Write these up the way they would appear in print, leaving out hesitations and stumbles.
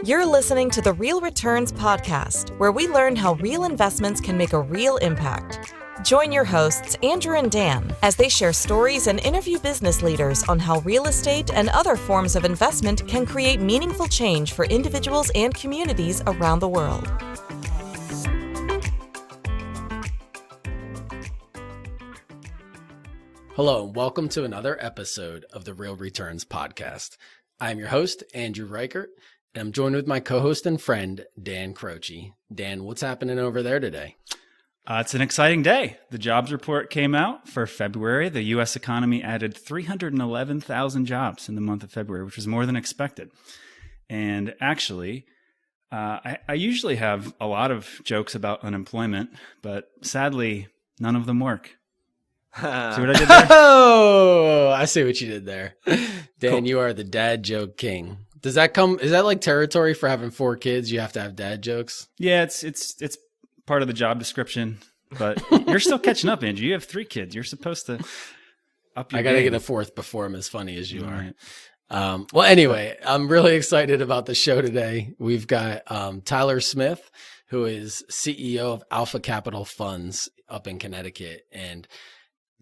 You're listening to the Real Returns podcast, where we learn how real investments can make a real impact. Join your hosts, Andrew and Dan, as they share stories and interview business leaders on how real estate and other forms of investment can create meaningful change for individuals and communities around the world. Hello, and welcome to another episode of the Real Returns podcast. I'm your host, Andrew Reichert, and I'm joined with my co-host and friend, Dan Croce. Dan, what's happening over there today? It's an exciting day. The jobs report came out for February. The U.S. economy added 311,000 jobs in the month of February, which was more than expected. And actually, I usually have a lot of jokes about unemployment, but sadly, none of them work. See what I did there? Oh, I see what you did there. Dan, Cool. You are the dad joke king. Is that like territory for having 4 kids? You have to have dad jokes? Yeah, it's part of the job description, but you're still catching up, Andrew. You have 3 kids. You're supposed to up your I got to game. get a 4th before I'm as funny as you All are. right. Well, anyway, I'm really excited about the show today. We've got Tyler Smith, who is CEO of Alpha Capital Funds up in Connecticut. And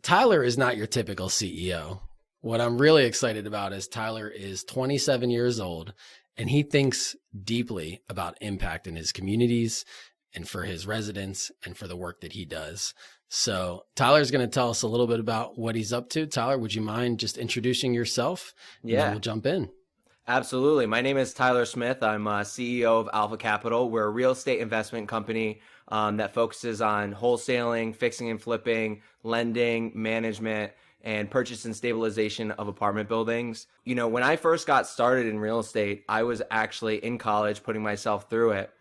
Tyler is not your typical CEO. What I'm really excited about is Tyler is 27 years old, and he thinks deeply about impact in his communities and for his residents and for the work that he does. So Tyler's going to tell us a little bit about what he's up to. Tyler, would you mind just introducing yourself? And then we'll jump in. Absolutely. My name is Tyler Smith. I'm CEO of Alpha Capital. We're a real estate investment company that focuses on wholesaling, fixing and flipping, lending, management, and purchase and stabilization of apartment buildings. You know, when I first got started in real estate, I was actually in college putting myself through it.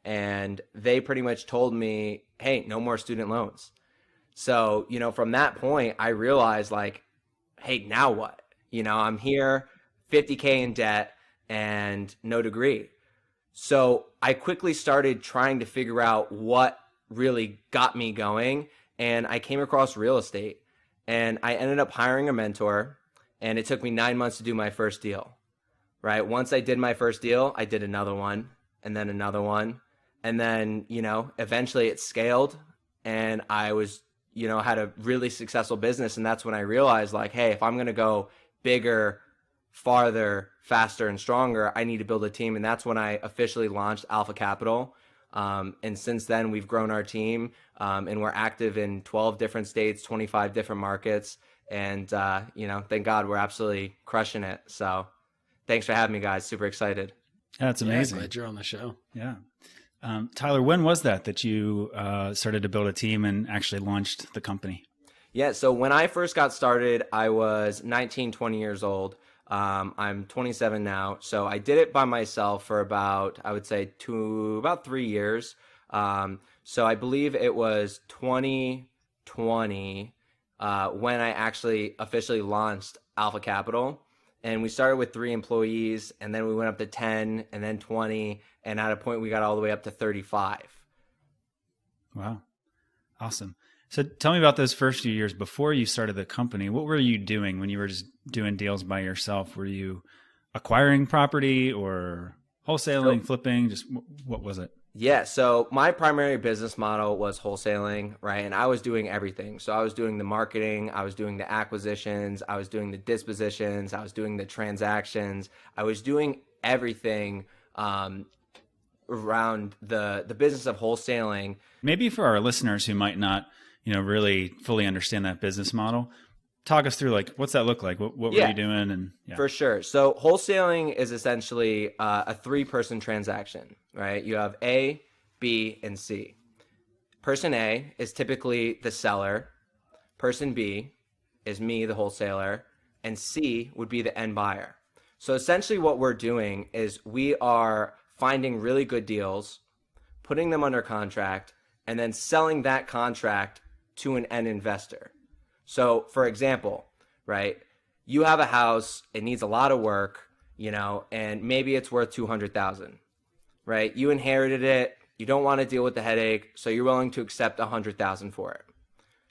And they pretty much told me, hey, no more student loans. So, you know, from that point, I realized like, hey, now what? You know, I'm here, 50K in debt and no degree. So I quickly started trying to figure out what really got me going. And I came across real estate and I ended up hiring a mentor, and it took me 9 months to do my first deal, right? Once I did my first deal, I did another one and then another one. And then, you know, eventually it scaled and I was, you know, had a really successful business. And that's when I realized like, hey, if I'm going to go bigger, farther, faster, and stronger, I need to build a team. And that's when I officially launched Alpha Capital. And since then, we've grown our team and we're active in 12 different states, 25 different markets. And, you know, thank God we're absolutely crushing it. So thanks for having me, guys. Super excited. That's amazing. Glad you're on the show. Yeah. Tyler, when was that you started to build a team and actually launched the company? Yeah, so when I first got started, I was 19, 20 years old. I'm 27 now. So I did it by myself for about, I would say, about 3 years. So I believe it was 2020 when I actually officially launched Alpha Capital. And we started with 3 employees, and then we went up to 10, and then 20, and at a point we got all the way up to 35. Wow. Awesome. So tell me about those first few years before you started the company. What were you doing when you were just doing deals by yourself? Were you acquiring property or wholesaling, flipping? Just what was it? Yeah, so my primary business model was wholesaling, right? And I was doing everything. So I was doing the marketing, I was doing the acquisitions, I was doing the dispositions, I was doing the transactions. I was doing everything around the business of wholesaling. Maybe for our listeners who might not, you know, really fully understand that business model, talk us through like, what's that look like? What were you doing? And For sure. So wholesaling is essentially a 3-person transaction, right? You have A, B, and C. Person A is typically the seller. Person B is me, the wholesaler, and C would be the end buyer. So essentially what we're doing is we are finding really good deals, putting them under contract, and then selling that contract to an end investor. So for example, right, you have a house, it needs a lot of work, you know, and maybe it's worth $200,000, right? You inherited it, you don't want to deal with the headache, so you're willing to accept $100,000 for it.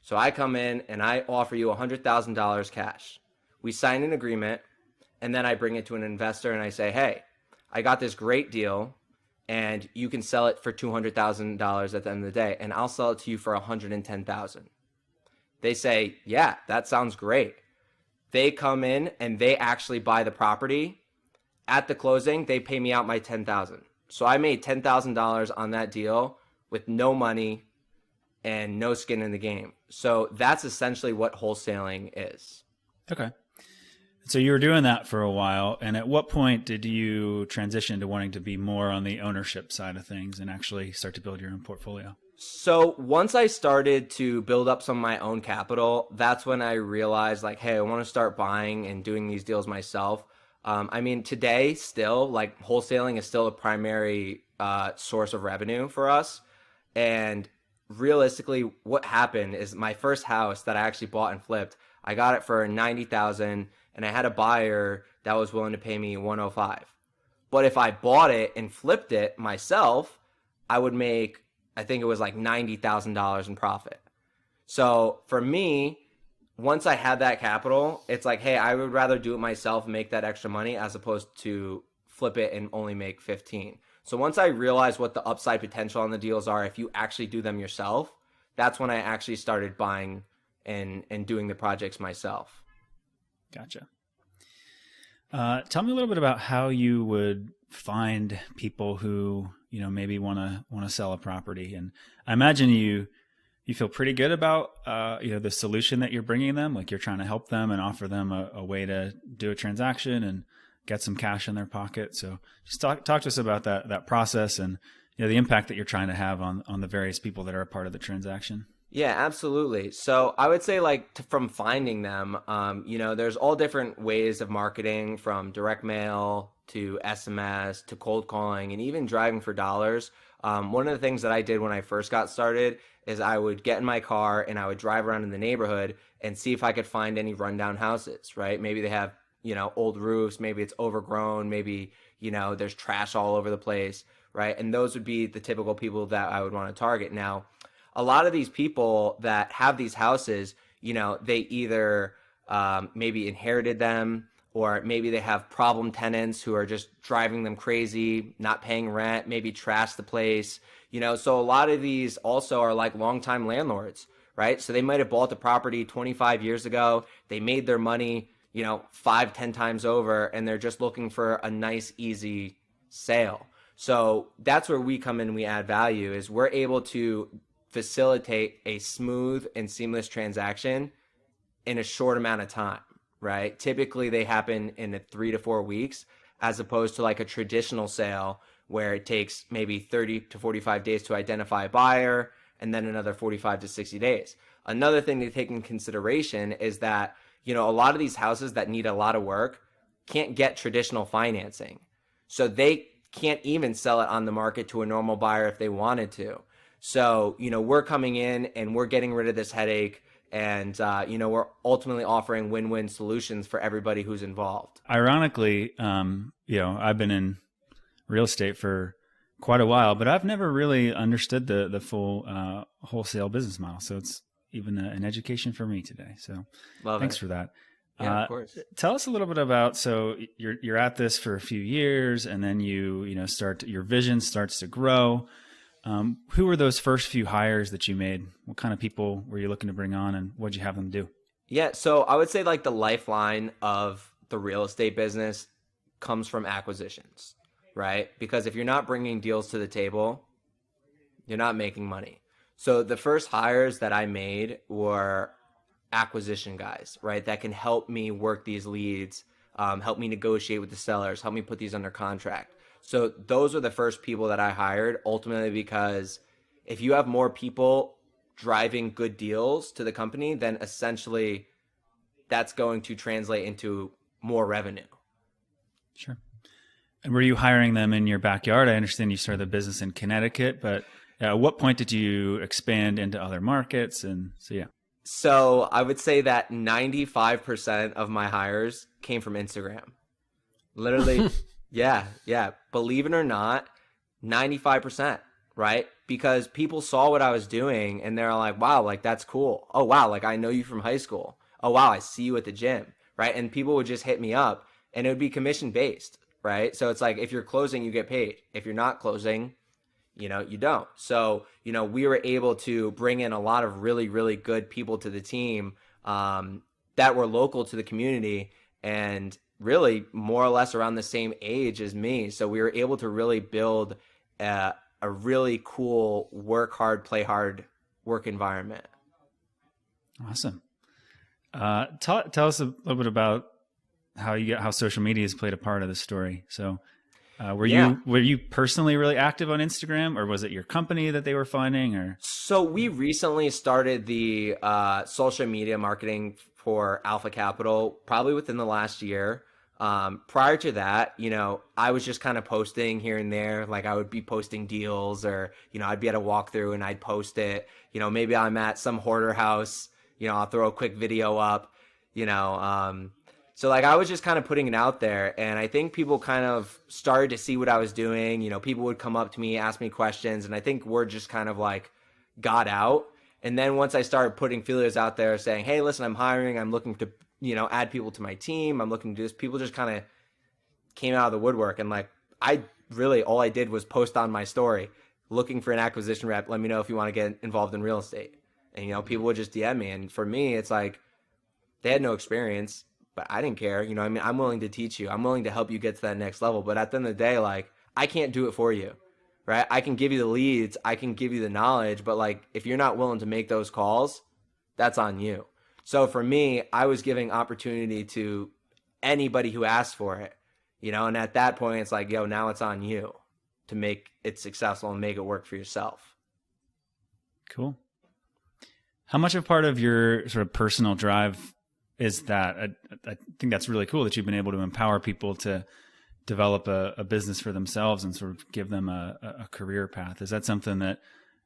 So I come in and I offer you $100,000 cash. We sign an agreement, and then I bring it to an investor and I say, hey, I got this great deal and you can sell it for $200,000 at the end of the day, and I'll sell it to you for $110,000. They say, yeah, that sounds great. They come in and they actually buy the property. At the closing, they pay me out my $10,000. So I made $10,000 on that deal with no money and no skin in the game. So that's essentially what wholesaling is. Okay. So you were doing that for a while. And at what point did you transition to wanting to be more on the ownership side of things and actually start to build your own portfolio? So once I started to build up some of my own capital, that's when I realized like, hey, I want to start buying and doing these deals myself. I mean, today still, like, wholesaling is still a primary source of revenue for us. And realistically, what happened is my first house that I actually bought and flipped, I got it for $90,000, and I had a buyer that was willing to pay me $105. But if I bought it and flipped it myself, I would make, I think it was like $90,000 in profit. So for me, once I had that capital, it's like, hey, I would rather do it myself and make that extra money as opposed to flip it and only make 15. So once I realized what the upside potential on the deals are, if you actually do them yourself, that's when I actually started buying and doing the projects myself. Gotcha. Tell me a little bit about how you would find people who, maybe want to sell a property. And I imagine you feel pretty good about, the solution that you're bringing them. Like, you're trying to help them and offer them a way to do a transaction and get some cash in their pocket. So just talk to us about that process and, the impact that you're trying to have on the various people that are a part of the transaction. Yeah, absolutely. So I would say, like, from finding them, there's all different ways of marketing, from direct mail to SMS to cold calling and even driving for dollars. One of the things that I did when I first got started is I would get in my car and I would drive around in the neighborhood and see if I could find any rundown houses, right? Maybe they have, old roofs, maybe it's overgrown, maybe, there's trash all over the place, right? And those would be the typical people that I would want to target. Now, a lot of these people that have these houses, they either maybe inherited them, or maybe they have problem tenants who are just driving them crazy, not paying rent, maybe trash the place, so a lot of these also are like longtime landlords, right? So they might have bought the property 25 years ago. They made their money, 5-10 times over, and they're just looking for a nice, easy sale. So that's where we come in, we add value, is we're able to facilitate a smooth and seamless transaction in a short amount of time, right? Typically they happen in 3 to 4 weeks, as opposed to like a traditional sale where it takes maybe 30 to 45 days to identify a buyer and then another 45 to 60 days. Another thing to take in consideration is that, a lot of these houses that need a lot of work can't get traditional financing. So they can't even sell it on the market to a normal buyer if they wanted to. So, we're coming in and we're getting rid of this headache, and, we're ultimately offering win-win solutions for everybody who's involved. Ironically, I've been in real estate for quite a while, but I've never really understood the full wholesale business model. So it's even an education for me today. So thanks for that. Yeah, of course. Tell us a little bit about, so you're at this for a few years, and then your vision starts to grow. Who were those first few hires that you made? What kind of people were you looking to bring on, and what'd you have them do? Yeah, so I would say like the lifeline of the real estate business comes from acquisitions, right? Because if you're not bringing deals to the table, you're not making money. So the first hires that I made were acquisition guys, right? That can help me work these leads, help me negotiate with the sellers, help me put these under contract. So those are the first people that I hired, ultimately, because if you have more people driving good deals to the company, then essentially that's going to translate into more revenue. Sure. And were you hiring them in your backyard? I understand you started the business in Connecticut, but at what point did you expand into other markets? And so, yeah. So I would say that 95% of my hires came from Instagram. Literally. Yeah. Believe it or not, 95%, right? Because people saw what I was doing and they're like, wow, like that's cool. Oh, wow. Like I know you from high school. Oh, wow. I see you at the gym, right? And people would just hit me up and it would be commission based, right? So it's like, if you're closing, you get paid. If you're not closing, you don't. So, we were able to bring in a lot of really, really good people to the team that were local to the community and really more or less around the same age as me. So we were able to really build a really cool work hard, play hard work environment. Awesome. Tell us a little bit about how social media has played a part of the story. So were you personally really active on Instagram, or was it your company that they were funding? Or so we recently started the social media marketing for Alpha Capital probably within the last year. Prior to that, I was just kind of posting here and there. Like, I would be posting deals, or, I'd be at a walkthrough and I'd post it. Maybe I'm at some hoarder house, I'll throw a quick video up, so like, I was just kind of putting it out there, and I think people kind of started to see what I was doing. People would come up to me, ask me questions, and I think word just kind of like got out. And then once I started putting feelers out there saying, hey, listen, I'm hiring, I'm looking to, add people to my team, I'm looking to do this, people just kind of came out of the woodwork. And like, all I did was post on my story, looking for an acquisition rep, let me know if you want to get involved in real estate. And, people would just DM me. And for me, it's like, they had no experience, but I didn't care. I'm willing to teach you. I'm willing to help you get to that next level. But at the end of the day, like, I can't do it for you, right? I can give you the leads, I can give you the knowledge, but like, if you're not willing to make those calls, that's on you. So for me, I was giving opportunity to anybody who asked for it, and at that point, it's like, yo, now it's on you to make it successful and make it work for yourself. Cool. How much of part of your sort of personal drive is that? I think that's really cool that you've been able to empower people to develop a business for themselves and sort of give them a career path. Is that something that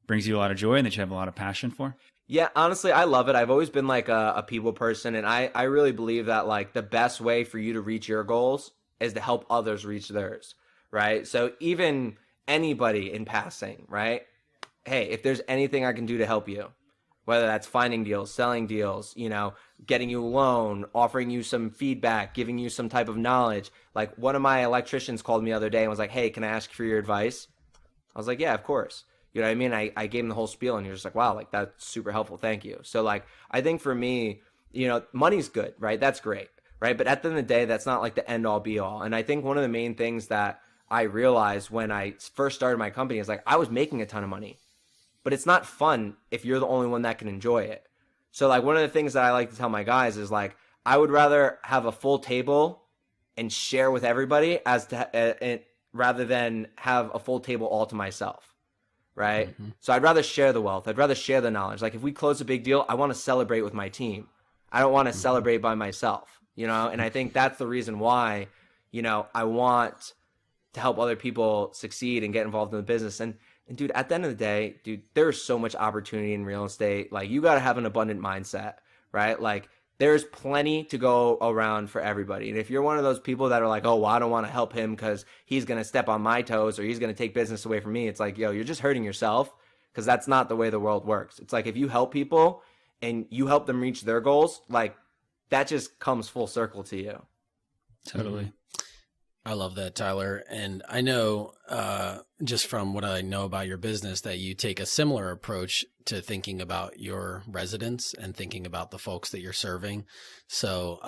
brings you a lot of joy and that you have a lot of passion for? Yeah, honestly, I love it. I've always been like a people person, and I really believe that like the best way for you to reach your goals is to help others reach theirs, right? So even anybody in passing, right? Hey, if there's anything I can do to help you, whether that's finding deals, selling deals, getting you a loan, offering you some feedback, giving you some type of knowledge. Like, one of my electricians called me the other day and was like, hey, can I ask for your advice? I was like, yeah, of course. You know what I mean? I gave him the whole spiel, and he was just like, wow, like, that's super helpful. Thank you. So like, I think for me, money's good, right? That's great, right? But at the end of the day, that's not like the end all be all. And I think one of the main things that I realized when I first started my company is like, I was making a ton of money, but it's not fun if you're the only one that can enjoy it. So like, one of the things that I like to tell my guys is like, I would rather have a full table and share with everybody rather than have a full table all to myself. Right. Mm-hmm. So I'd rather share the wealth. I'd rather share the knowledge. Like, if we close a big deal, I want to celebrate with my team. I don't want to celebrate by myself, and I think that's the reason why, I want to help other people succeed and get involved in the business. And dude, at the end of the day, dude, there's so much opportunity in real estate. Like, you got to have an abundant mindset, right? Like, there's plenty to go around for everybody. And if you're one of those people that are like, oh, well, I don't want to help him because he's going to step on my toes or he's going to take business away from me, it's like, yo, you're just hurting yourself, because that's not the way the world works. It's like, if you help people and you help them reach their goals, like, that just comes full circle to you. Totally. I love that, Tyler. And I know just from what I know about your business that you take a similar approach to thinking about your residents and thinking about the folks that you're serving. So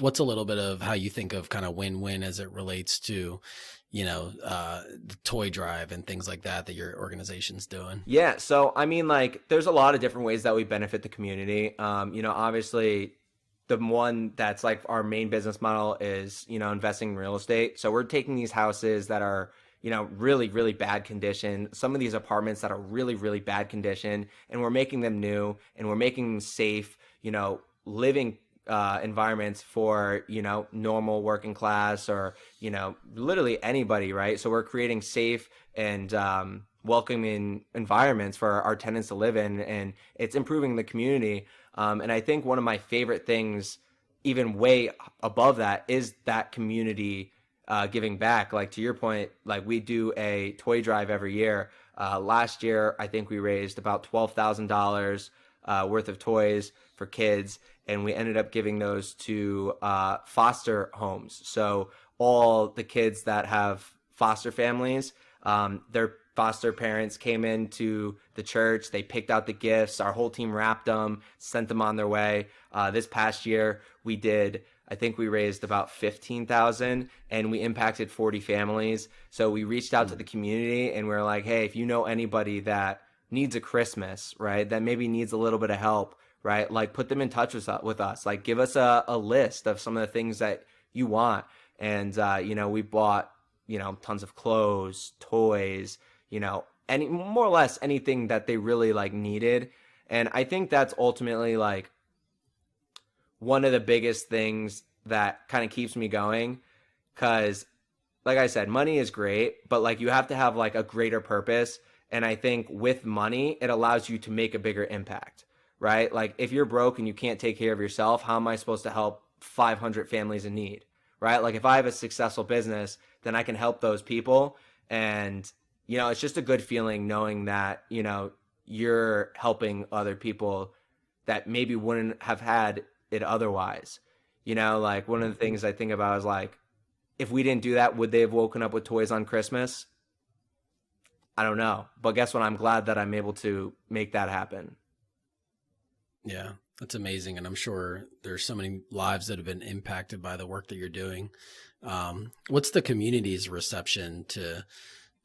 what's a little bit of how you think of kind of win-win as it relates to, the toy drive and things like that your organization's doing? Yeah. So, I mean, like, there's a lot of different ways that we benefit the community. Obviously, the one that's like our main business model is, investing in real estate. So we're taking these houses that are, really, really bad condition, some of these apartments that are really, really bad condition, and we're making them new, and we're making them safe, living environments for, normal working class or, literally anybody, right? So we're creating safe and welcoming environments for our tenants to live in, and it's improving the community. And I think one of my favorite things, even way above that, is that community giving back. Like, to your point, like, we do a toy drive every year. Last year, I think we raised about $12,000 worth of toys for kids, and we ended up giving those to foster homes. So all the kids that have foster families. Their foster parents came into the church. They picked out the gifts. Our whole team wrapped them, sent them on their way. This past year, I think we raised about 15,000 and we impacted 40 families. So we reached out to the community and we were like, hey, if you know anybody that needs a Christmas, right, that maybe needs a little bit of help, right, like put them in touch with us. Like give us a list of some of the things that you want. And, we bought, tons of clothes, toys, any more or less anything that they really like needed. And I think that's ultimately like one of the biggest things that kind of keeps me going. Cause like I said, money is great, but like you have to have like a greater purpose. And I think with money, it allows you to make a bigger impact, right? Like if you're broke and you can't take care of yourself, how am I supposed to help 500 families in need, right? Like if I have a successful business, then I can help those people. And, it's just a good feeling knowing that, you're helping other people that maybe wouldn't have had it otherwise. Like one of the things I think about is like, if we didn't do that, would they have woken up with toys on Christmas? I don't know. But guess what? I'm glad that I'm able to make that happen. Yeah, that's amazing. And I'm sure there's so many lives that have been impacted by the work that you're doing. What's the community's reception to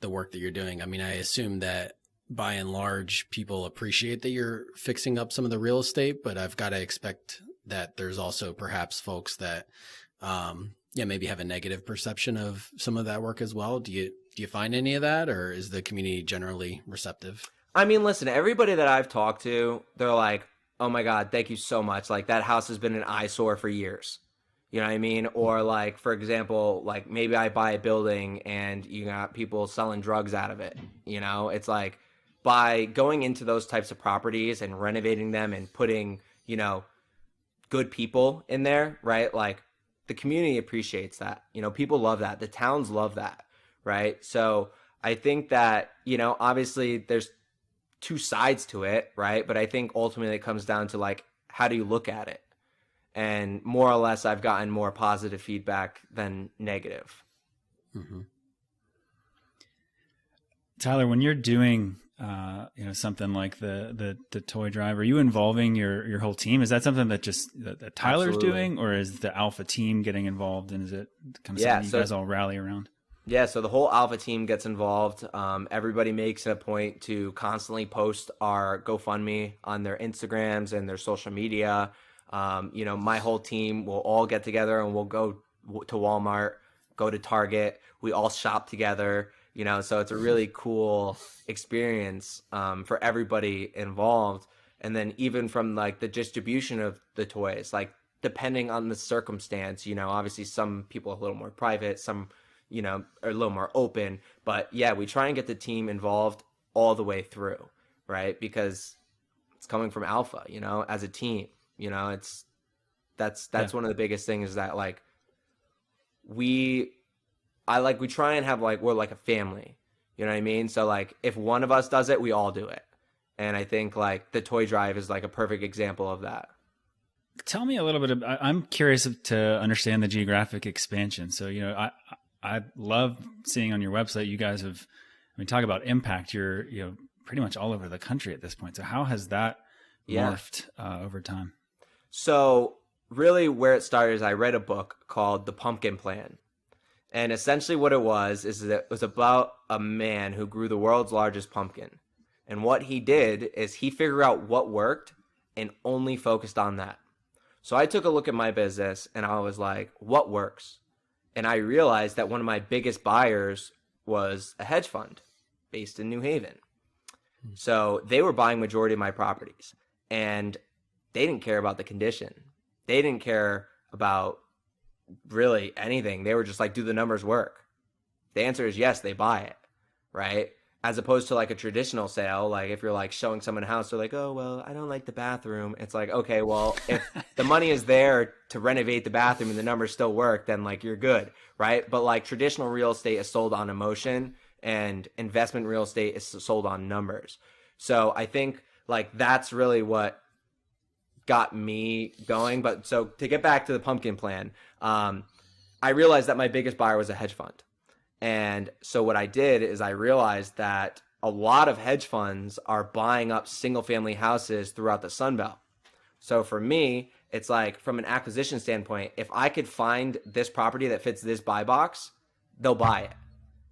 the work that you're doing? I mean, I assume that by and large, people appreciate that you're fixing up some of the real estate, but I've got to expect that there's also perhaps folks that, maybe have a negative perception of some of that work as well. Do you find any of that, or is the community generally receptive? I mean, listen, everybody that I've talked to, they're like, oh my God, thank you so much. Like that house has been an eyesore for years. You know what I mean? Or like, for example, like maybe I buy a building and you got people selling drugs out of it. It's like by going into those types of properties and renovating them and putting, good people in there, right? Like the community appreciates that. People love that. The towns love that, right? So I think that, obviously there's two sides to it, right? But I think ultimately it comes down to like, how do you look at it? And more or less, I've gotten more positive feedback than negative. Mm-hmm. Tyler, when you're doing, something like the toy drive, are you involving your whole team? Is that something that just that Tyler's Absolutely. doing, or is the Alpha team getting involved? And is it kind of something you guys all rally around? Yeah, so the whole Alpha team gets involved. Everybody makes it a point to constantly post our GoFundMe on their Instagrams and their social media. My whole team will all get together and we'll go to Walmart, go to Target. We all shop together, so it's a really cool experience for everybody involved. And then even from like the distribution of the toys, like depending on the circumstance, obviously some people are a little more private, some are a little more open, but yeah, we try and get the team involved all the way through, right? Because it's coming from Alpha, as a team, that's one of the biggest things is that like we try and have like, we're like a family, you know what I mean? So like if one of us does it, we all do it. And I think like the toy drive is like a perfect example of that. Tell me a little bit I'm curious to understand the geographic expansion. So, I love seeing on your website, you guys have, talk about impact. You're, pretty much all over the country at this point. So how has that morphed over time? So really where it started is I read a book called The Pumpkin Plan. And essentially what it was is that it was about a man who grew the world's largest pumpkin. And what he did is he figured out what worked and only focused on that. So I took a look at my business and I was like, what works? And I realized that one of my biggest buyers was a hedge fund based in New Haven. So they were buying majority of my properties and they didn't care about the condition. They didn't care about really anything. They were just like, do the numbers work? The answer is yes, they buy it, right? As opposed to like a traditional sale, like if you're like showing someone a house, they're like, oh, well, I don't like the bathroom. It's like, okay, well, if the money is there to renovate the bathroom and the numbers still work, then like you're good, right? But like traditional real estate is sold on emotion and investment real estate is sold on numbers. So I think like that's really what got me going. But so to get back to the pumpkin plan, I realized that my biggest buyer was a hedge fund. And so what I did is I realized that a lot of hedge funds are buying up single family houses throughout the Sun Belt. So for me, it's like from an acquisition standpoint, if I could find this property that fits this buy box, they'll buy it.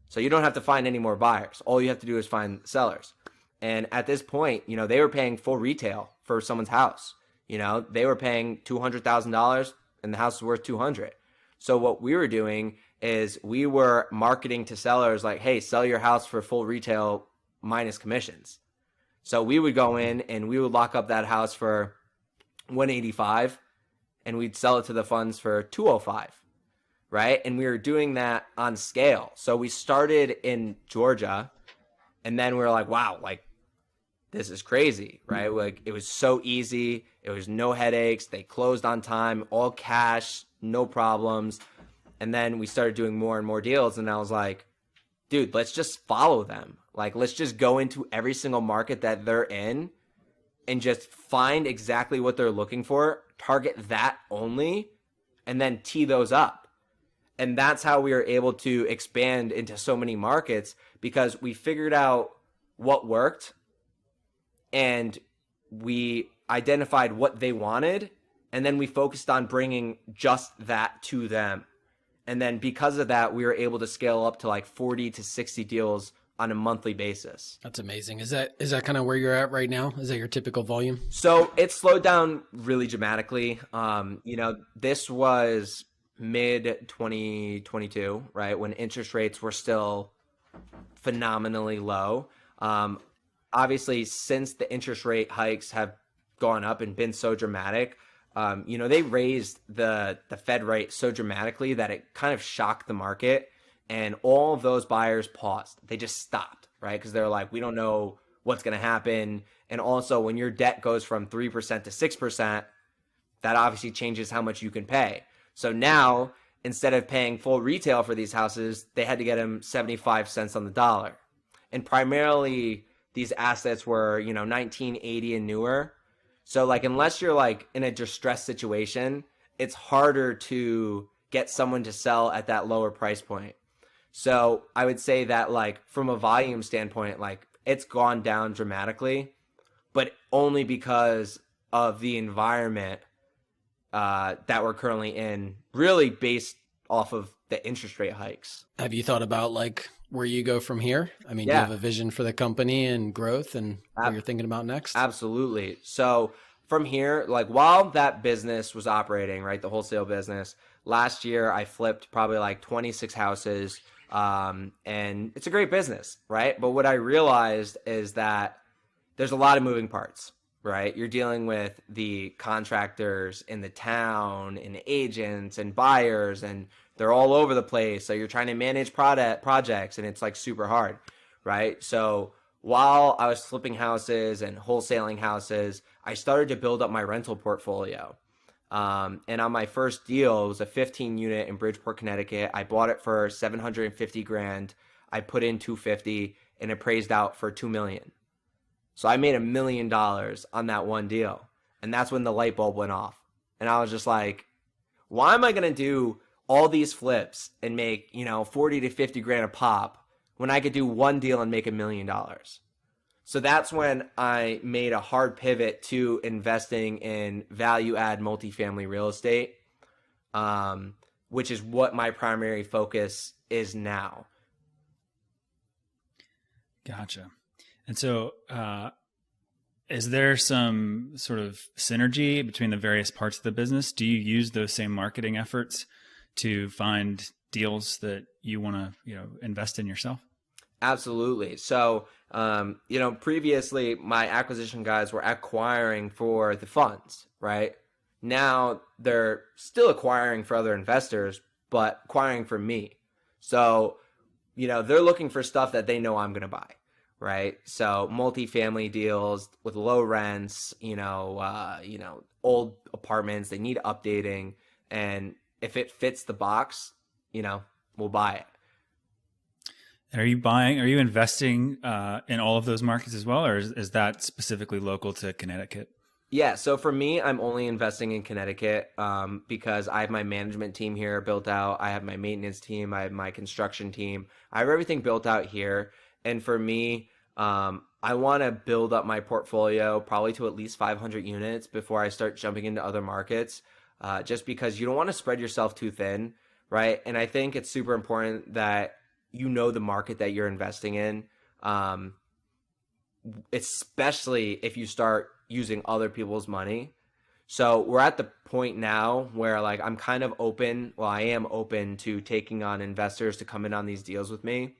So you don't have to find any more buyers. All you have to do is find sellers. And at this point, they were paying full retail for someone's house. They were paying $200,000 and the house was worth 200. So what we were doing is we were marketing to sellers like, hey, sell your house for full retail minus commissions. So we would go in and we would lock up that house for 185 and we'd sell it to the funds for 205, right? And we were doing that on scale. So we started in Georgia and then we were like, wow, like this is crazy, right? Like it was so easy. It was no headaches. They closed on time, all cash, no problems. And then we started doing more and more deals. And I was like, dude, let's just follow them. Like, let's just go into every single market that they're in and just find exactly what they're looking for, target that only, and then tee those up. And that's how we were able to expand into so many markets because we figured out what worked and we identified what they wanted. And then we focused on bringing just that to them. And then because of that, we were able to scale up to like 40 to 60 deals on a monthly basis. That's amazing. Is that kind of where you're at right now? Is that your typical volume? So it slowed down really dramatically. This was mid 2022, right? When interest rates were still phenomenally low. Obviously, since the interest rate hikes have gone up and been so dramatic, they raised the Fed rate so dramatically that it kind of shocked the market. And all of those buyers paused. They just stopped, right? Because they're like, we don't know what's going to happen. And also, when your debt goes from 3% to 6%, that obviously changes how much you can pay. So now, instead of paying full retail for these houses, they had to get them 75 cents on the dollar. And primarily, these assets were, 1980 and newer. So, like, unless you're, like, in a distressed situation, it's harder to get someone to sell at that lower price point. So I would say that like from a volume standpoint, like it's gone down dramatically, but only because of the environment that we're currently in, really based off of the interest rate hikes. Have you thought about like where you go from here? I mean, do you have a vision for the company and growth and what you're thinking about next? Absolutely. So from here, like while that business was operating, right, the wholesale business, last year I flipped probably like 26 houses. And it's a great business, right? But what I realized is that there's a lot of moving parts, right? You're dealing with the contractors in the town and agents and buyers, and they're all over the place. So you're trying to manage projects and it's like super hard, right? So while I was flipping houses and wholesaling houses, I started to build up my rental portfolio. And on my first deal, it was a 15 unit in Bridgeport, Connecticut. I bought it for $750,000. I put in $250 and it appraised out for $2 million. So I made $1 million on that one deal. And that's when the light bulb went off. And I was just like, why am I going to do all these flips and make, 40 to 50 grand a pop when I could do one deal and make $1 million? So that's when I made a hard pivot to investing in value add multifamily real estate, which is what my primary focus is now. Gotcha. And so is there some sort of synergy between the various parts of the business? Do you use those same marketing efforts to find deals that you want to, invest in yourself? Absolutely. So, previously my acquisition guys were acquiring for the funds, right? Now they're still acquiring for other investors, but acquiring for me. So, they're looking for stuff that they know I'm going to buy, right? So multifamily deals with low rents, old apartments, they need updating. And if it fits the box, we'll buy it. Are you investing in all of those markets as well? Or is that specifically local to Connecticut? Yeah, so for me, I'm only investing in Connecticut because I have my management team here built out. I have my maintenance team. I have my construction team. I have everything built out here. And for me, I want to build up my portfolio probably to at least 500 units before I start jumping into other markets, just because you don't want to spread yourself too thin, right? And I think it's super important that you know the market that you're investing in. Especially if you start using other people's money. So we're at the point now where like I'm kind of open, well, I am open to taking on investors to come in on these deals with me.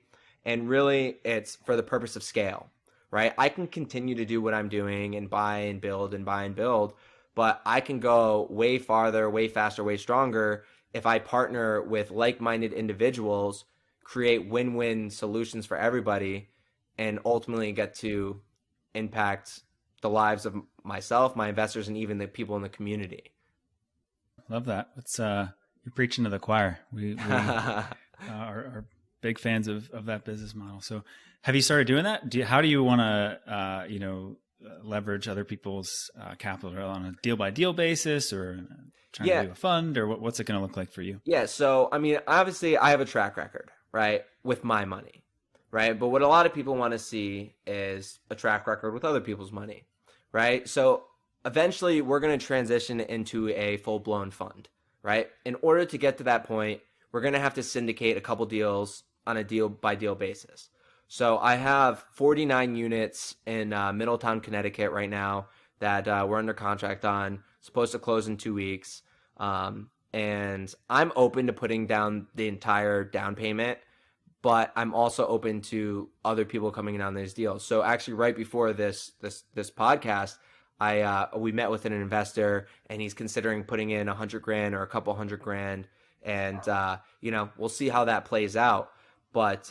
And really it's for the purpose of scale, right? I can continue to do what I'm doing and buy and build and buy and build, but I can go way farther, way faster, way stronger if I partner with like-minded individuals, create win-win solutions for everybody, and ultimately get to impact the lives of myself, my investors, and even the people in the community. Love that. It's you're preaching to the choir. We are big fans of that business model. So have you started doing that? How do you want to leverage other people's capital on a deal by deal basis, or trying to do a fund, or what's it going to look like for you? Yeah. So, I mean, obviously I have a track record, right, with my money. Right. But what a lot of people want to see is a track record with other people's money. Right. So eventually we're going to transition into a full blown fund. Right. In order to get to that point, we're going to have to syndicate a couple deals on a deal by deal basis. So I have 49 units in Middletown, Connecticut right now that we're under contract on, supposed to close in 2 weeks. And I'm open to putting down the entire down payment, but I'm also open to other people coming in on these deals. So actually right before this podcast, we met with an investor and he's considering putting in $100,000 or a couple $100,000. And, we'll see how that plays out. But,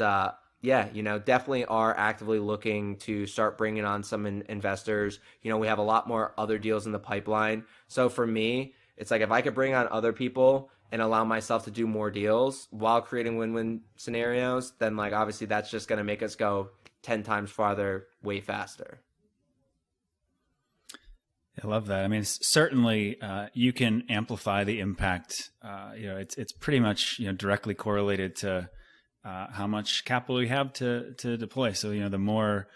definitely are actively looking to start bringing on some investors. We have a lot more other deals in the pipeline. So for me, it's like if I could bring on other people and allow myself to do more deals while creating win-win scenarios, then like obviously that's just going to make us go 10 times farther way faster. I love that. I mean, certainly you can amplify the impact. It's pretty much directly correlated to how much capital you have to deploy. So the more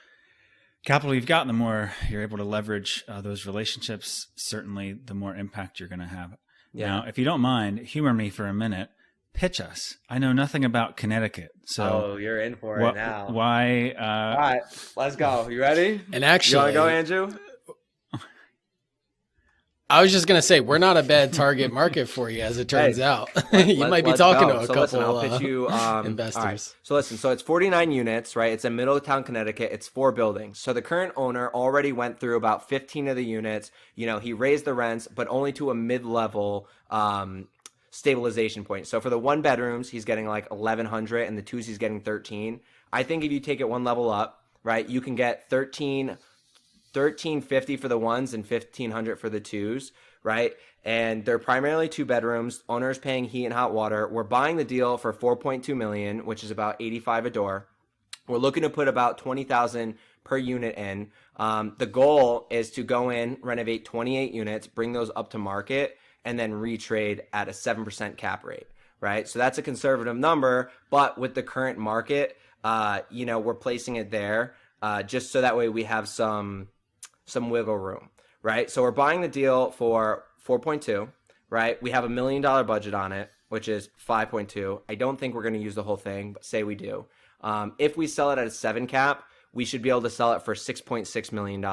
capital you've got, the more you're able to leverage those relationships. Certainly, the more impact you're going to have. Yeah. Now, if you don't mind, humor me for a minute. Pitch us. I know nothing about Connecticut, so you're in for it now. Why? All right, let's go. You ready? And actually, you want to go, Andrew? I was just going to say, we're not a bad target market for you, as it turns out. You might be talking to a couple I'll pitch you, investors. All right. So listen, so it's 49 units, right? It's in Middletown, Connecticut. It's 4 buildings. So the current owner already went through about 15 of the units. He raised the rents, but only to a mid-level stabilization point. So for the 1 bedrooms, he's getting like 1,100, and the 2s, he's getting 13. I think if you take it 1 level up, right, you can get $1,350 for the 1s and $1,500 for the 2s, right? And they're primarily 2 bedrooms. Owner's paying heat and hot water. We're buying the deal for $4.2 million, which is about $85 a door. We're looking to put about $20,000 per unit in. The goal is to go in, renovate 28 units, bring those up to market, and then retrade at a 7% cap rate, right? So that's a conservative number, but with the current market, we're placing it there just so that way we have some wiggle room, right? So we're buying the deal for 4.2, right? We have $1 million budget on it, which is 5.2. I don't think we're going to use the whole thing, but say we do. If we sell it at a 7 cap, we should be able to sell it for $6.6 million.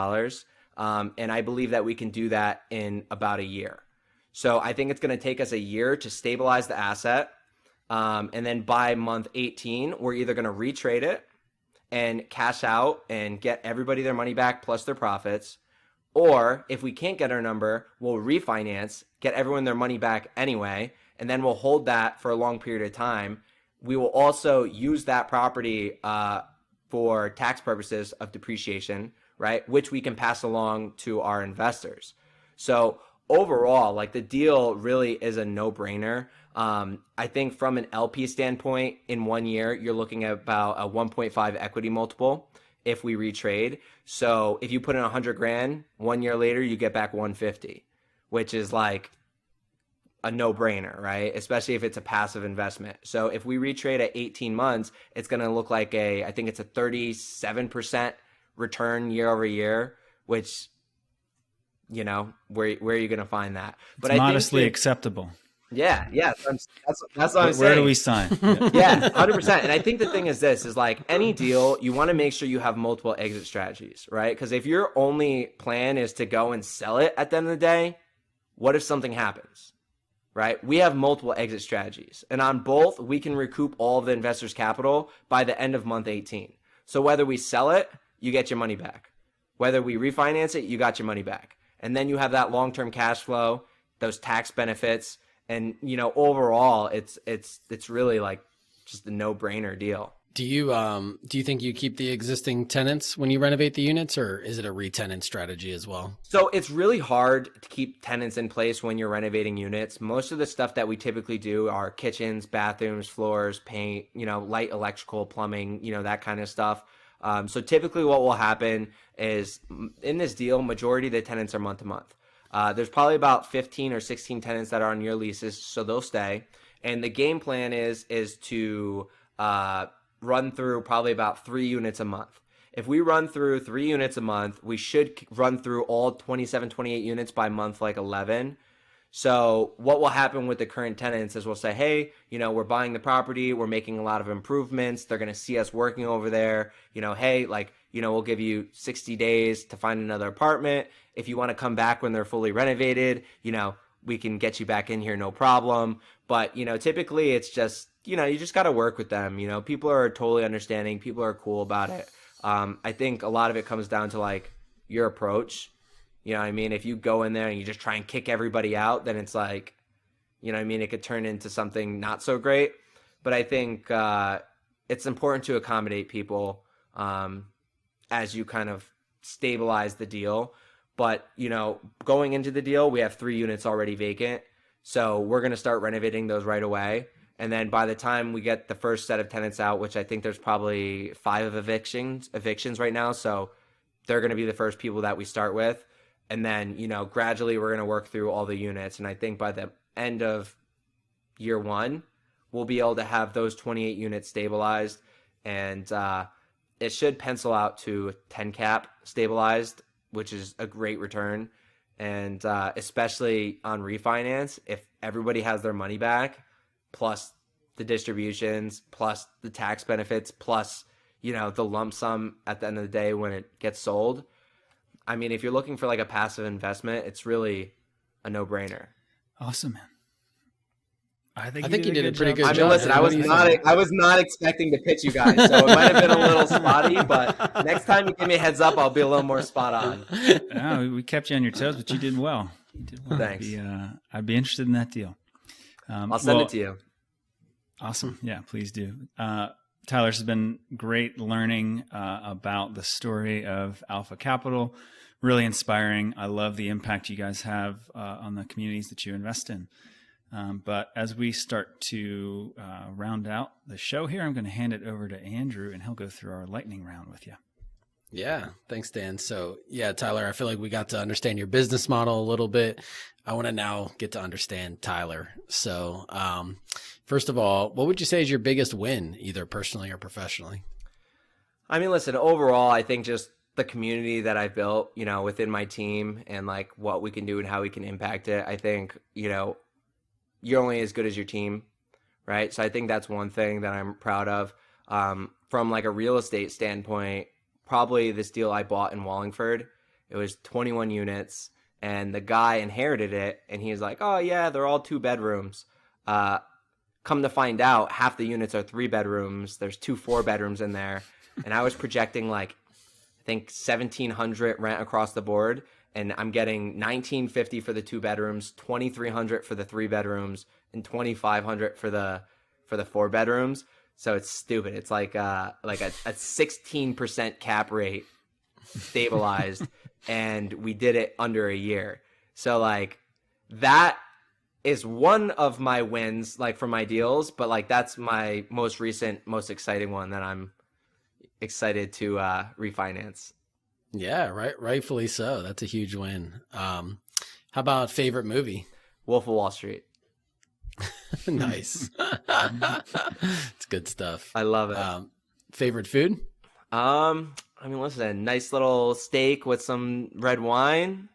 And I believe that we can do that in about a year. So I think it's going to take us a year to stabilize the asset. And then by month 18, we're either going to retrade it and cash out and get everybody their money back plus their profits. Or if we can't get our number, we'll refinance, get everyone their money back anyway, and then we'll hold that for a long period of time. We will also use that property for tax purposes of depreciation, right, which we can pass along to our investors. So overall, like the deal really is a no-brainer. I think from an LP standpoint, in 1 year, you're looking at about a 1.5 equity multiple. if we retrade. So if you put in 100 grand, 1 year later, you get back 150, which is like a no-brainer, right? Especially if it's a passive investment. So if we retrade at 18 months, it's going to look like I think it's a 37% return year over year, which, you know, where are you going to find that? But it's modestly acceptable. Yeah. That's what I'm saying. Where do we sign? Yeah, 100%. And I think the thing is this, is like any deal, you want to make sure you have multiple exit strategies, right? Because if your only plan is to go and sell it at the end of the day, what if something happens, right? We have multiple exit strategies. And on both, we can recoup all of the investor's capital by the end of month 18. So whether we sell it, you get your money back. Whether we refinance it, you got your money back. And then you have that long-term cash flow, those tax benefits. And, you know, overall, it's really like just a no-brainer deal. Do you think you keep the existing tenants when you renovate the units, or is it a re-tenant strategy as well? So it's really hard to keep tenants in place when you're renovating units. Most of the stuff that we typically do are kitchens, bathrooms, floors, paint, you know, light electrical, plumbing, you know, that kind of stuff. So typically what will happen is in this deal, majority of the tenants are month to month. There's probably about 15 or 16 tenants that are on year leases, so they'll stay. And the game plan is to run through probably about 3 units a month. If we run through 3 units a month, we should run through all 27, 28 units by month like 11. So what will happen with the current tenants is we'll say, hey, you know, we're buying the property, we're making a lot of improvements, they're going to see us working over there, you know, hey, like, you know, we'll give you 60 days to find another apartment. If you want to come back when they're fully renovated, you know, we can get you back in here, no problem. But, you know, typically it's just, you know, you just got to work with them. You know, people are totally understanding. People are cool about it. I think a lot of it comes down to like your approach. You know what I mean? If you go in there and you just try and kick everybody out, then it's like, you know what I mean? It could turn into something not so great. But I think it's important to accommodate people as you kind of stabilize the deal. But, you know, going into the deal, we have 3 units already vacant. So we're going to start renovating those right away. And then by the time we get the first set of tenants out, which I think there's probably 5 evictions right now. So they're going to be the first people that we start with. And then, you know, gradually we're going to work through all the units. And I think by the end of year 1, we'll be able to have those 28 units stabilized. And it should pencil out to 10 cap stabilized, which is a great return. And especially on refinance, if everybody has their money back, plus the distributions, plus the tax benefits, plus, you know, the lump sum at the end of the day when it gets sold. I mean, if you're looking for like a passive investment, it's really a no-brainer. Awesome, man. I think you did a pretty good job. I mean, listen, I was not expecting to pitch you guys, so it might have been a little spotty, but next time you give me a heads up, I'll be a little more spot on. No, we kept you on your toes, but you did well. Thanks. I'd be interested in that deal. I'll send it to you. Awesome. Yeah, please do. Tyler, this has been great learning about the story of Alpha Capital. Really inspiring. I love the impact you guys have on the communities that you invest in. But as we start to round out the show here, I'm going to hand it over to Andrew, and he'll go through our lightning round with you. Yeah. Thanks, Dan. So yeah, Tyler, I feel like we got to understand your business model a little bit. I want to now get to understand Tyler. So first of all, what would you say is your biggest win, either personally or professionally? I mean, listen, overall, I think just the community that I built, you know, within my team and like what we can do and how we can impact it. I think, you know, you're only as good as your team, right? So I think that's one thing that I'm proud of. From like a real estate standpoint, probably this deal I bought in Wallingford, it was 21 units and the guy inherited it and he's like, oh yeah, they're all 2 bedrooms. Come to find out, half the units are 3 bedrooms. There's 2 4-bedrooms in there. And I was projecting like, I think 1,700 rent across the board. And I'm getting $1,950 for the 2 bedrooms, $2,300 for the 3 bedrooms, and $2,500 for the 4 bedrooms. So it's stupid. It's like a 16% cap rate stabilized, and we did it under a year. So like that is one of my wins, like for my deals, but like that's my most recent, most exciting one that I'm excited to refinance. Yeah, rightfully so. That's a huge win. How about favorite movie? Wolf of Wall Street. Nice. It's good stuff. I love it. Favorite food? I mean, listen, nice little steak with some red wine.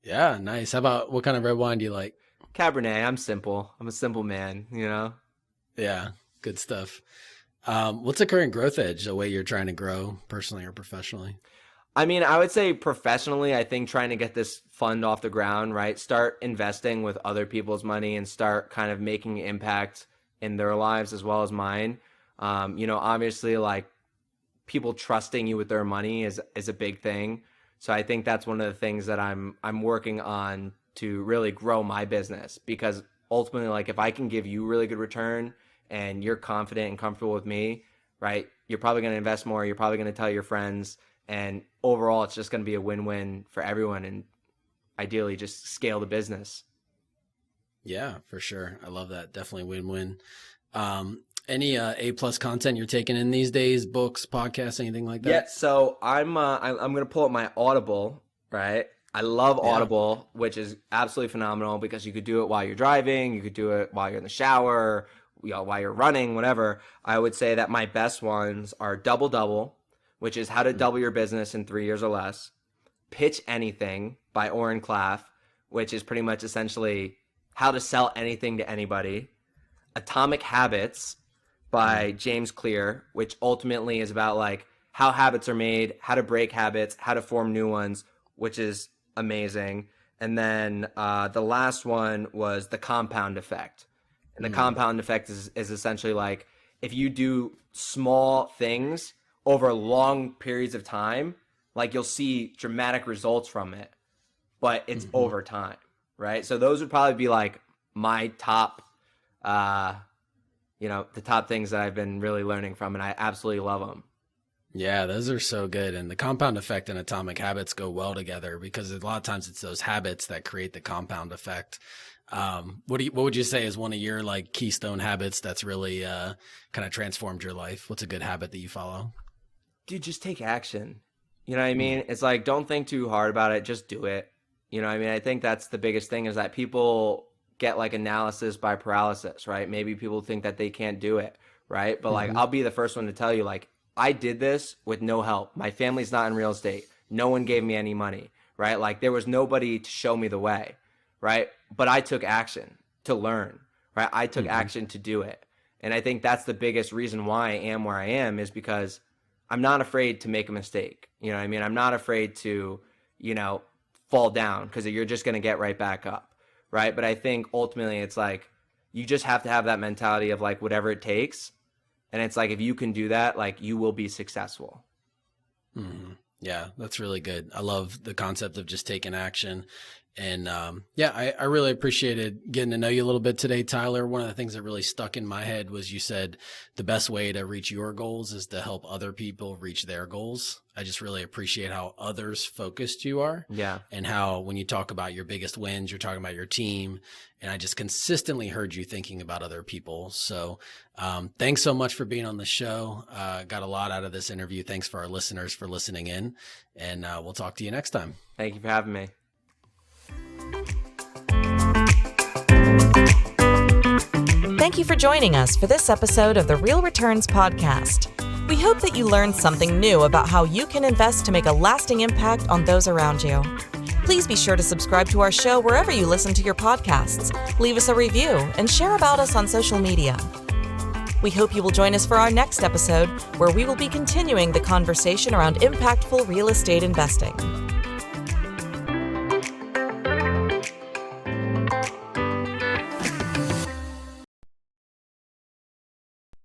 Yeah, nice. How about what kind of red wine do you like? Cabernet. I'm simple. I'm a simple man, you know? Yeah, good stuff. What's the current growth edge, the way you're trying to grow personally or professionally? I mean, I would say professionally, I think trying to get this fund off the ground, right? Start investing with other people's money and start kind of making an impact in their lives as well as mine. Obviously, like, people trusting you with their money is a big thing. So I think that's one of the things that I'm working on to really grow my business, because ultimately, like, if I can give you really good return and you're confident and comfortable with me, right, you're probably going to invest more. You're probably going to tell your friends, and overall, it's just going to be a win-win for everyone, and ideally just scale the business. Yeah, for sure. I love that. Definitely win-win. Any A+ content you're taking in these days? Books, podcasts, anything like that? Yeah. So I'm going to pull up my Audible, right? I love Audible, which is absolutely phenomenal because you could do it while you're driving. You could do it while you're in the shower, while you're running, whatever. I would say that my best ones are Double Double, which is how to double your business in 3 years or less. Pitch Anything by Oren Klaff, which is pretty much essentially how to sell anything to anybody. Atomic Habits by James Clear, which ultimately is about like how habits are made, how to break habits, how to form new ones, which is amazing. And then the last one was The Compound Effect. And the compound effect is essentially like, if you do small things over long periods of time, like, you'll see dramatic results from it, but it's over time, right? So those would probably be like my top, the top things that I've been really learning from, and I absolutely love them. Yeah, those are so good. And the compound effect and atomic habits go well together, because a lot of times it's those habits that create the compound effect. What would you say is one of your like keystone habits that's really kind of transformed your life? What's a good habit that you follow? Dude, just take action. You know what I mean? It's like, don't think too hard about it. Just do it. You know what I mean? I think that's the biggest thing, is that people get like analysis by paralysis, right? Maybe people think that they can't do it, right? But like, I'll be the first one to tell you, like, I did this with no help. My family's not in real estate. No one gave me any money, right? Like, there was nobody to show me the way, right? But I took action to learn, right? I took action to do it. And I think that's the biggest reason why I am where I am, is because I'm not afraid to make a mistake. You know what I mean? I'm not afraid to, fall down, because you're just going to get right back up, right? But I think ultimately it's like, you just have to have that mentality of like, whatever it takes. And it's like, if you can do that, like, you will be successful. Yeah, that's really good. I love the concept of just taking action. And I really appreciated getting to know you a little bit today, Tyler. One of the things that really stuck in my head was you said the best way to reach your goals is to help other people reach their goals. I just really appreciate how others focused you are. Yeah. And how when you talk about your biggest wins, you're talking about your team. And I just consistently heard you thinking about other people. So thanks so much for being on the show. Got a lot out of this interview. Thanks for our listeners for listening in. And we'll talk to you next time. Thank you for having me. Thank you for joining us for this episode of the Real Returns Podcast. We hope that you learned something new about how you can invest to make a lasting impact on those around you. Please be sure to subscribe to our show wherever you listen to your podcasts, leave us a review, and share about us on social media. We hope you will join us for our next episode, where we will be continuing the conversation around impactful real estate investing.